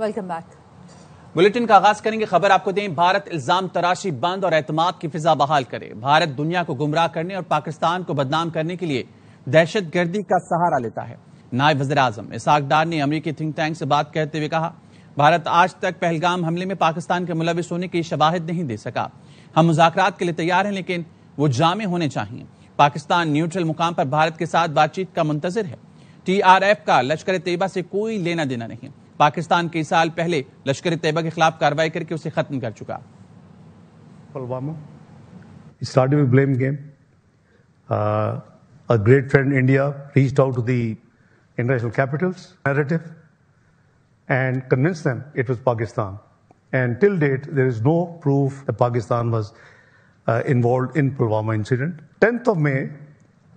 Welcome back. Bulletin کا آغاز کریں گے. خبر آپ کو دیں, بھارت الزام تراشی بند اور اعتماد کی فضا بحال کرے. بھارت دنیا کو گمراہ کرنے اور پاکستان کو بدنام کرنے کے لیے دہشت گردی کا سہارا لیتا ہے. نائب وزیر اعظم اسحاق ڈار نے امریکی تھنک ٹینک سے بات کرتے ہوئے کہا, بھارت آج تک پہلگام حملے میں پاکستان کے ملوث ہونے کی شواہد نہیں دے سکا. ہم مذاکرات کے لیے تیار ہیں, لیکن وہ جامع ہونے چاہیے. پاکستان نیوٹرل مقام پر بھارت کے ساتھ بات چیت کا منتظر ہے. TRF کا لشکر طیبہ سے کوئی لینا دینا نہیں. پاکستان کئی سال پہلے لشکر طیبہ کے خلاف کارروائی کر کے اسے ختم کر چکا. Pulwama, it started with blame game. A great friend India reached out to the international capitals narrative and convinced them it was Pakistan. And till date, there is no proof that Pakistan was involved in Pulwama incident. 10th of May,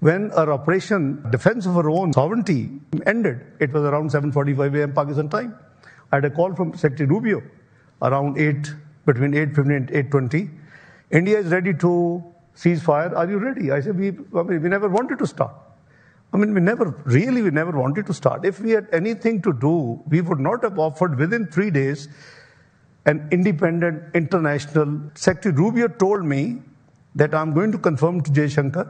when our operation defense of our own sovereignty ended, it was around 7:45 a.m. Pakistan time. I had a call from Secretary Rubio around between 8:15 and 8:20. India is ready to cease fire. Are you ready? I said, we never wanted to start. We never wanted to start. If we had anything to do, we would not have offered within 3 days an independent international. Secretary Rubio told me that I'm going to confirm to Jay Shankar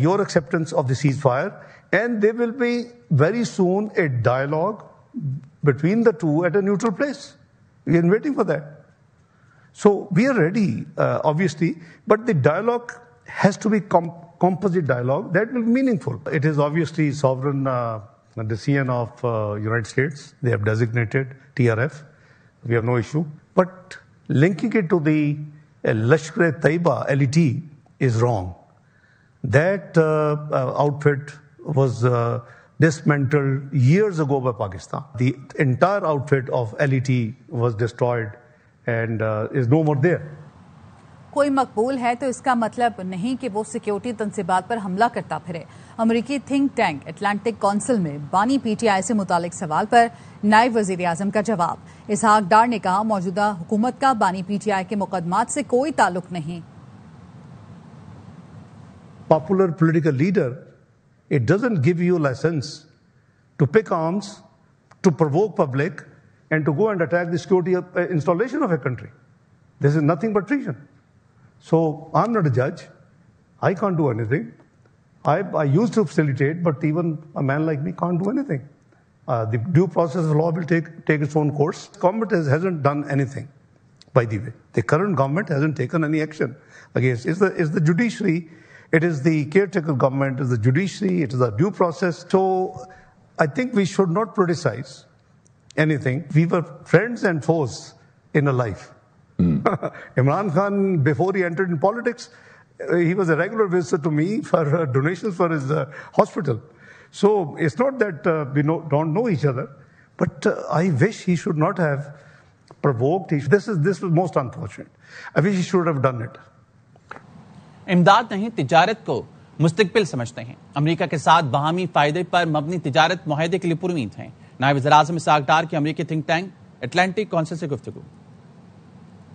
your acceptance of the ceasefire, and there will be very soon a dialogue between the two at a neutral place. We are waiting for that. So we are ready, obviously, but the dialogue has to be composite dialogue that will be meaningful. It is obviously sovereign decision of United States. They have designated TRF. We have no issue. But linking it to the Lashkar-e-Taiba, LET, is wrong. That outfit was dismantled years ago by Pakistan. The entire outfit of LET was destroyed and is no more there. کوئی مقبول ہے تو اس کا مطلب نہیں کہ وہ security تنصیبات پر حملہ کرتا پھرے. امریکی تھنک ٹینک اٹلانٹک کونسل میں بانی PTI سے متعلق سوال پر نائب وزیر اعظم کا جواب. اسحاق ڈار نے کہا, موجودہ حکومت کا بانی PTI کے مقدمات سے کوئی تعلق نہیں. Popular political leader, it doesn't give you license to pick arms, to provoke public, and to go and attack the security installation of a country. This is nothing but treason. So I'm not a judge. I can't do anything. I used to facilitate, but even a man like me can't do anything. The due process of law will take its own course. Government hasn't done anything, by the way. The current government hasn't taken any action against. It's the judiciary. It is the caretaker government, it is the judiciary, it is the due process. So I think we should not criticize anything. We were friends and foes in a life. Imran Khan, before he entered in politics, he was a regular visitor to me for donations for his hospital. So it's not that we don't know each other, but I wish he should not have provoked. This was most unfortunate. I wish he should have done it. امداد نہیں, تجارت کو مستقبل سمجھتے ہیں. امریکہ کے ساتھ باہمی فائدے پر مبنی تجارت معاہدے کے لیے پرامید ہیں. نائب وزیر اعظم اسحاق ڈار کی امریکی تھنک ٹینک اٹلانٹک کونسل سے گفتگو.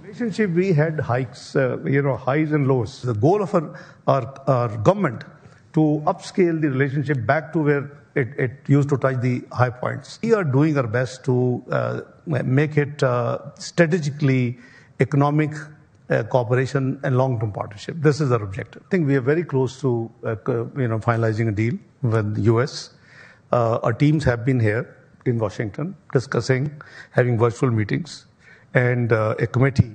Relationship, we had highs and lows. The goal of our government to upscale the relationship back to where it used to touch the high points. We are doing our best to make it strategically economic cooperation and long-term partnership. This is our objective. I think we are very close to finalizing a deal with the US. Our teams have been here in Washington discussing, having virtual meetings, and a committee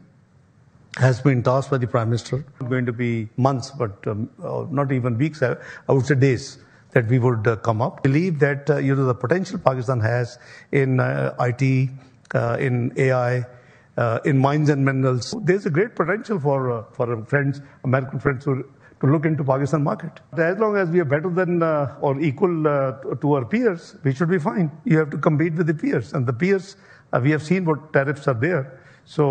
has been tasked by the Prime Minister. It's going to be months, but not even weeks, I would say days, that we would come up. I believe that the potential Pakistan has in IT, in AI, in mines and minerals. There's a great potential for friends, American friends, to look into Pakistan market. As long as we are better than or equal to our peers, we should be fine. You have to compete with the peers, and the peers, we have seen what tariffs are there. So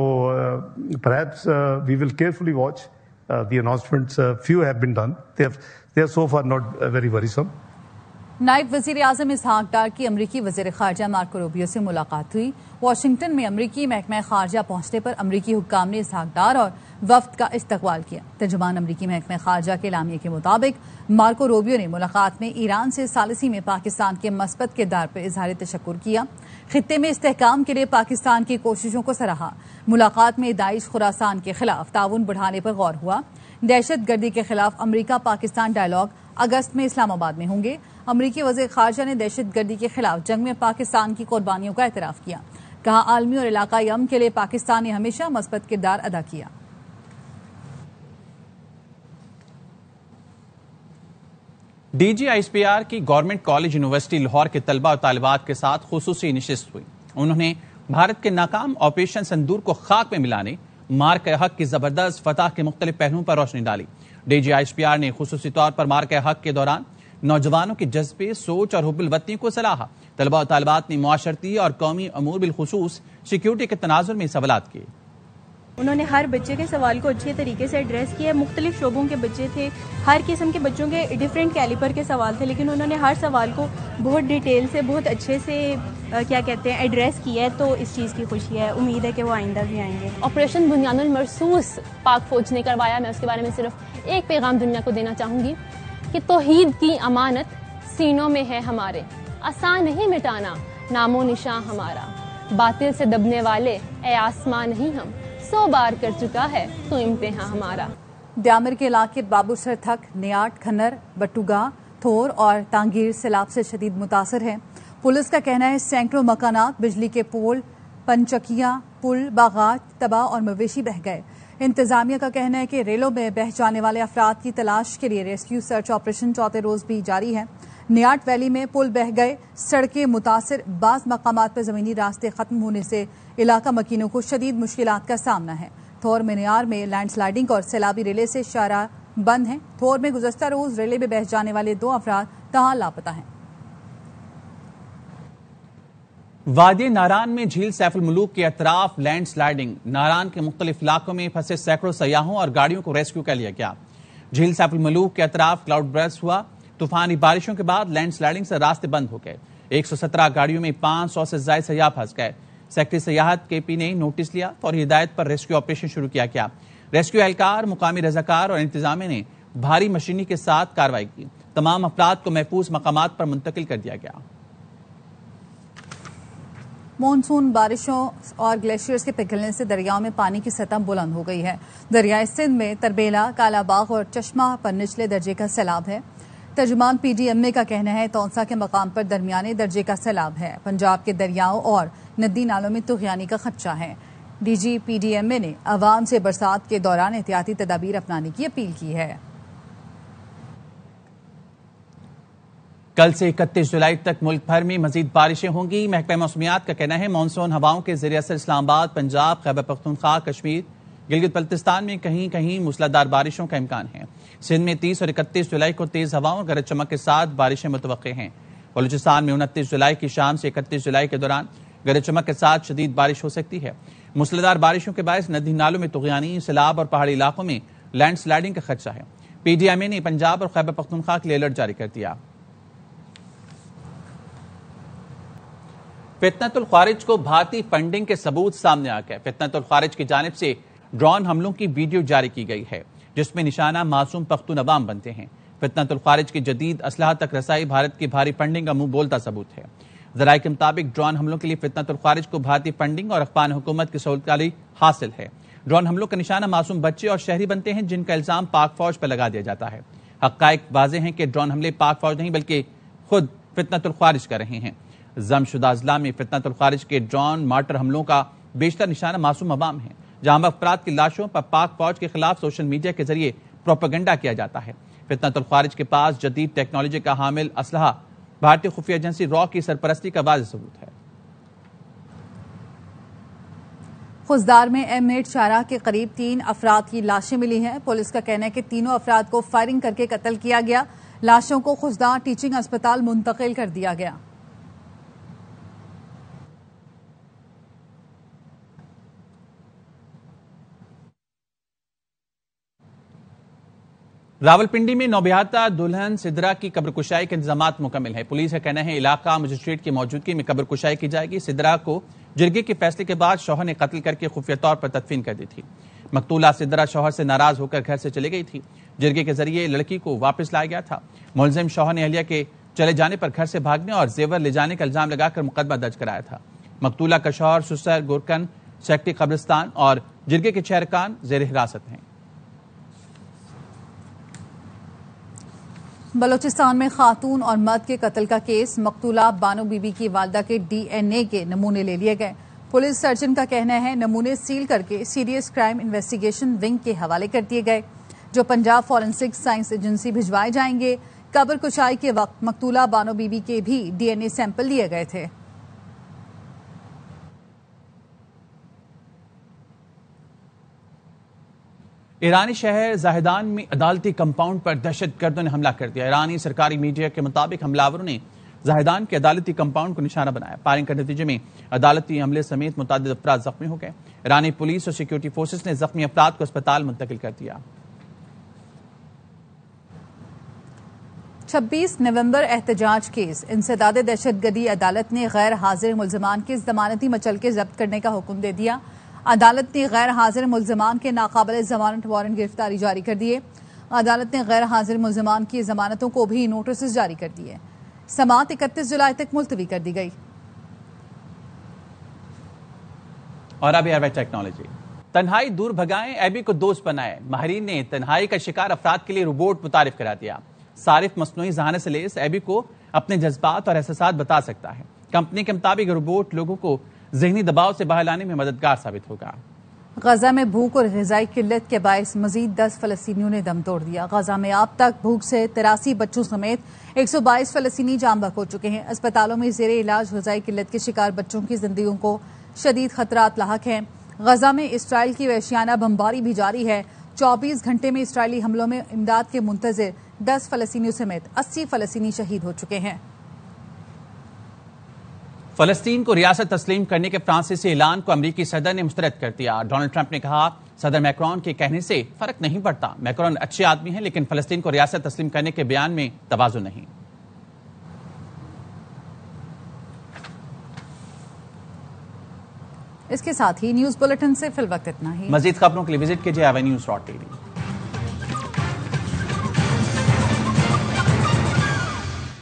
perhaps we will carefully watch the announcements. Few have been done. They are so far not very worrisome. نائب وزیر اعظم اسحاق ڈار کی امریکی وزیر خارجہ Marco Rubio سے ملاقات ہوئی۔ Washington میں امریکی محکمہ خارجہ پہنچنے پر امریکی حکام نے اسحاق ڈار اور وفد کا استقبال کیا۔ ترجمان امریکی محکمہ خارجہ کے اعلامیے کے مطابق مارکو روبیو نے ملاقات میں ایران سے ثالثی میں پاکستان کے مثبت کردار پر اظہار تشکر کیا۔ خطے میں استحکام کے لیے پاکستان کی کوششوں کو سراہا۔ ملاقات میں داعش خراسان کے خلاف تعاون بڑھانے پر غور ہوا۔ دہشت گردی کے خلاف امریکہ پاکستان ڈائیلاگ اگست میں اسلام آباد میں ہوں گے۔ امریکی وزیر خارجہ نے دہشت گردی کے خلاف جنگ میں پاکستان کی قربانیوں کا اعتراف کیا۔ کہا عالمی اور علاقائی امن کے لیے پاکستان نے ہمیشہ مثبت کردار ادا کیا۔ D G I S P R کی گورنمنٹ کالج یونیورسٹی لاہور کے طلبہ اور طالبات کے ساتھ خصوصی نشست ہوئی۔ انہوں نے بھارت کے ناکام آپریشن سندور کو خاک میں ملانے، مارکہ حق کی زبردست فتح کے مختلف پہلوؤں پر روشنی ڈالی۔ D G I S P R نے خصوصی طور پر مارکہ حق کے دوران نوجوانوں کے جذبے، سوچ اور حب الوطنی کو سراہا۔ طلبہ و طالبات نے معاشرتی اور قومی امور بالخصوص سیکیورٹی کے تناظر میں سوالات کیے۔ انہوں نے ہر بچے کے سوال کو اچھے طریقے سے ایڈریس کیا۔ مختلف شعبوں کے بچے تھے، ہر قسم کے بچوں کے ڈیفرنٹ کیلیبر کے سوال تھے، لیکن انہوں نے ہر سوال کو بہت ڈیٹیل سے، بہت اچھے سے ایڈریس کیا ہے۔ تو اس چیز کی خوشی ہے، امید ہے کہ وہ آئندہ بھی آئیں گے۔ آپریشن بنیان المرصوص پاک فوج نے کروایا۔ میں اس کے بارے میں صرف ایک پیغام دنیا کو دینا چاہوں گی کہ توحید کی امانت سینوں میں ہے ہمارے، آسان نہیں مٹانا نام و نشاں ہمارا، باطل سے دبنے والے اے آسمان نہیں ہم، 100 بار کر چکا ہے تو امتحان ہمارا۔ دیامر کے علاقے بابو سر تھک، نیاٹ، کھنر، بٹوگا، تھور اور تانگیر سیلاب سے شدید متاثر ہیں۔ پولیس کا کہنا ہے سینکڑوں مکانات، بجلی کے پول، پنچکیاں، پل، باغات تباہ اور مویشی بہہ گئے۔ انتظامیہ کا کہنا ہے کہ ریلوں میں بہہ جانے والے افراد کی تلاش کے لیے ریسکیو سرچ آپریشن چوتھے روز بھی جاری ہے۔ نیاٹ ویلی میں پل بہہ گئے، سڑکیں متاثر، بعض مقامات پر زمینی راستے ختم ہونے سے علاقہ مکینوں کو شدید مشکلات کا سامنا ہے۔ تھور میں نیار میں لینڈ سلائیڈنگ اور سیلابی ریلے سے شارع بند ہیں۔ تھور میں گزشتہ روز ریلے میں بہہ جانے والے 2 افراد تاحال لاپتہ ہیں۔ وادی ناران میں جھیل سیف الملوک کے اطراف لینڈ سلائیڈنگ، ناران کے مختلف علاقوں میں پھنسے سینکڑوں سیاحوں اور گاڑیوں کو ریسکیو کر لیا گیا۔ جھیل سیف الملوک کے اطراف کلاؤڈ برسٹ ہوا۔ طوفانی بارشوں کے بعد لینڈ سلائیڈنگ سے راستے بند ہو گئے۔ 117 گاڑیوں میں 500 سے زائد سیاح پھنس گئے۔ سیکٹری سیاحت کے پی نے نوٹس لیا اور ہدایت پر ریسکیو آپریشن شروع کیا گیا۔ ریسکیو اہلکار، مقامی رضاکار اور انتظامیہ نے بھاری مشینری کے ساتھ کارروائی کی۔ تمام افراد کو محفوظ مقامات پر منتقل کر دیا گیا۔ مونسون بارشوں اور گلیشیئرز کے پگھلنے سے دریاؤں میں پانی کی سطح بلند ہو گئی ہے۔ دریائے سندھ میں تربیلا، کالا باغ اور چشمہ پر نچلے درجے کا سیلاب ہے۔ ترجمان پی ڈی ایم اے کا کہنا ہے تونسا کے مقام پر درمیانے درجے کا سیلاب ہے۔ پنجاب کے دریاؤں اور ندی نالوں میں طغیانی کا خدشہ ہے۔ D G P D M A نے عوام سے برسات کے دوران احتیاطی تدابیر اپنانے کی اپیل کی ہے۔ کل سے 31 جولائی تک ملک بھر میں مزید بارشیں ہوں گی۔ محکمہ موسمیات کا کہنا ہے مانسون ہواؤں کے زیر اثر اسلام آباد، پنجاب، خیبر پختونخوا، کشمیر، گلگت بلتستان میں کہیں کہیں موسلادھار بارشوں کا امکان ہے۔ سندھ میں 30 اور 31 جولائی کو تیز ہواؤں اور گرج چمک کے ساتھ بارشیں متوقع ہیں۔ بلوچستان میں 29 جولائی کی شام سے 31 جولائی کے دوران گرج چمک کے ساتھ شدید بارش ہو سکتی ہے۔ موسلادھار بارشوں کے باعث ندی نالوں میں طغیانی، سیلاب اور پہاڑی علاقوں میں لینڈ سلائیڈنگ کا خدشہ ہے۔ پی ڈی ایم اے نے پنجاب اور خیبر پختونخوا کے لیے الرٹ جاری کر دیا۔ فتنۃ الخوارج کو بھارتی فنڈنگ کے ثبوت سامنے آ گئے۔ فتنۃ الخوارج کی جانب سے ڈرون حملوں کی ویڈیو جاری کی گئی ہے جس میں نشانہ معصوم پختون عوام بنتے ہیں۔ فتنۃ الخوارج کی جدید اسلحہ تک رسائی بھارت کی بھاری فنڈنگ کا منہ بولتا ثبوت ہے۔ ذرائع کے مطابق ڈرون حملوں کے لیے فتنۃ الخوارج کو بھارتی فنڈنگ اور افغان حکومت کی سہولت حاصل ہے۔ ڈرون حملوں کا نشانہ معصوم بچے اور شہری بنتے ہیں جن کا الزام پاک فوج پر لگا دیا جاتا ہے۔ حقائق واضح ہیں کہ ڈرون حملے پاک فوج نہیں بلکہ خود فتنۃ الخوارج کر رہے ہیں۔ ضم شدہ اضلاع میں فتنۃ الخوارج کے ڈرون مارٹر حملوں کا بیشتر نشانہ معصوم عوام ہیں، جہاں افراد کی لاشوں پر پاک فوج کے خلاف سوشل میڈیا کے ذریعے پروپیگنڈا کیا جاتا ہے۔ فتنۃ الخوارج کے پاس جدید ٹیکنالوجی کا حامل اسلحہ بھارتی خفیہ ایجنسی را کی سرپرستی کا واضح ثبوت ہے۔ خزدار میں M8 شاہراہ کے قریب 3 افراد کی لاشیں ملی ہیں۔ پولیس کا کہنا ہے کہ تینوں افراد کو فائرنگ کر کے قتل کیا گیا۔ لاشوں کو خزدار ٹیچنگ اسپتال منتقل کر دیا گیا۔ راولپنڈی میں نوبیاہتا دلہن سدرا کی قبر کشائی کے انتظامات مکمل ہیں۔ پولیس کا کہنا ہے علاقہ مجسٹریٹ کی موجودگی میں قبر کشائی کی جائے گی۔ سدرا کو جرگے کے فیصلے کے بعد شوہر نے قتل کر کے خفیہ طور پر تدفین کر دی تھی۔ مقتولہ سدرا شوہر سے ناراض ہو کر گھر سے چلی گئی تھی۔ جرگے کے ذریعے لڑکی کو واپس لایا گیا تھا۔ ملزم شوہر نے اہلیہ کے چلے جانے پر گھر سے بھاگنے اور زیور لے جانے کا الزام لگا کر مقدمہ درج کرایا تھا۔ مقتولہ کا شوہر سسر گورکن سیکٹری قبرستان اور جرگے کے 6 ارکان زیر حراست ہیں۔ بلوچستان میں خاتون اور مرد کے قتل کا کیس، مقتولہ بانو بی بی کی والدہ کے ڈی این اے کے نمونے لے لیے گئے۔ پولیس سرجن کا کہنا ہے نمونے سیل کر کے سیریس کرائم انویسٹیگیشن ونگ کے حوالے کر دیے گئے، جو پنجاب فورنسک سائنس ایجنسی بھجوائے جائیں گے۔ قبر کشائی کے وقت مقتولہ بانو بی بی کے بھی ڈی این اے سیمپل لیے گئے تھے۔ ایرانی شہر زاہدان میں عدالتی کمپاؤنڈ پر دہشت گردوں نے حملہ کر دیا۔ ایرانی سرکاری میڈیا کے مطابق حملہ نے زاہدان کے عدالتی کمپاؤنڈ کو نشانہ بنایا۔ فائرنگ کے نتیجے میں عدالتی عملے سمیت متعدد افراد زخمی ہو گئے۔ ایرانی پولیس اور سیکیورٹی فورسز نے زخمی افراد کو اسپتال منتقل کر دیا۔ 26 نومبر احتجاج کیس، انسداد دہشت گردی عدالت نے غیر حاضر ملزمان کی ضمانتی مچل کے ضبط کرنے کا حکم دے دیا۔ عدالت نے غیر حاضر ملزمان کے ناقابل ضمانت وارنٹ گرفتاری جاری کر دیے۔ عدالت نے غیر حاضر ملزمان کی ضمانتوں کو بھی نوٹسز جاری کر دیے۔ سماعت 31 جولائی تک ملتوی کر دی گئی۔ اور اب ایئر ٹیکنالوجی، تنہائی دور بھگائیں، ایبی کو دوست بنائیں۔ ماہرین نے تنہائی کا شکار افراد کے لیے روبوٹ متعارف کرا دیا۔ صارف مصنوعی ذہانت سے لیس ایبی کو اپنے جذبات اور احساسات بتا سکتا ہے۔ کمپنی کے مطابق روبوٹ لوگوں کو ذہنی دباؤ سے باہر لانے میں مددگار ثابت ہوگا۔ غزہ میں بھوک اور غذائی قلت کے باعث مزید 10 فلسطینیوں نے دم توڑ دیا۔ غزہ میں اب تک بھوک سے 83 بچوں سمیت 122 فلسطینی جاں بحق ہو چکے ہیں۔ اسپتالوں میں زیر علاج غذائی قلت کے شکار بچوں کی زندگیوں کو شدید خطرات لاحق ہیں۔ غزہ میں اسرائیل کی وحشیانہ بمباری بھی جاری ہے۔ 24 گھنٹے میں اسرائیلی حملوں میں امداد کے منتظر 10 فلسطینیوں سمیت 80 فلسطینی شہید ہو چکے ہیں۔ فلسطین کو ریاست تسلیم کرنے کے فرانسیسی اعلان کو امریکی صدر نے مسترد کر دیا۔ ڈونلڈ ٹرمپ نے کہا صدر میکرون کے کہنے سے فرق نہیں پڑتا، میکرون اچھے آدمی ہیں لیکن فلسطین کو ریاست تسلیم کرنے کے بیان میں توازن نہیں۔ اس کے ساتھ ہی نیوز بلیٹن سے فی الوقت اتنا ہی۔ مزید خبروں کے لیے وزٹ کیجیے avnews.tv۔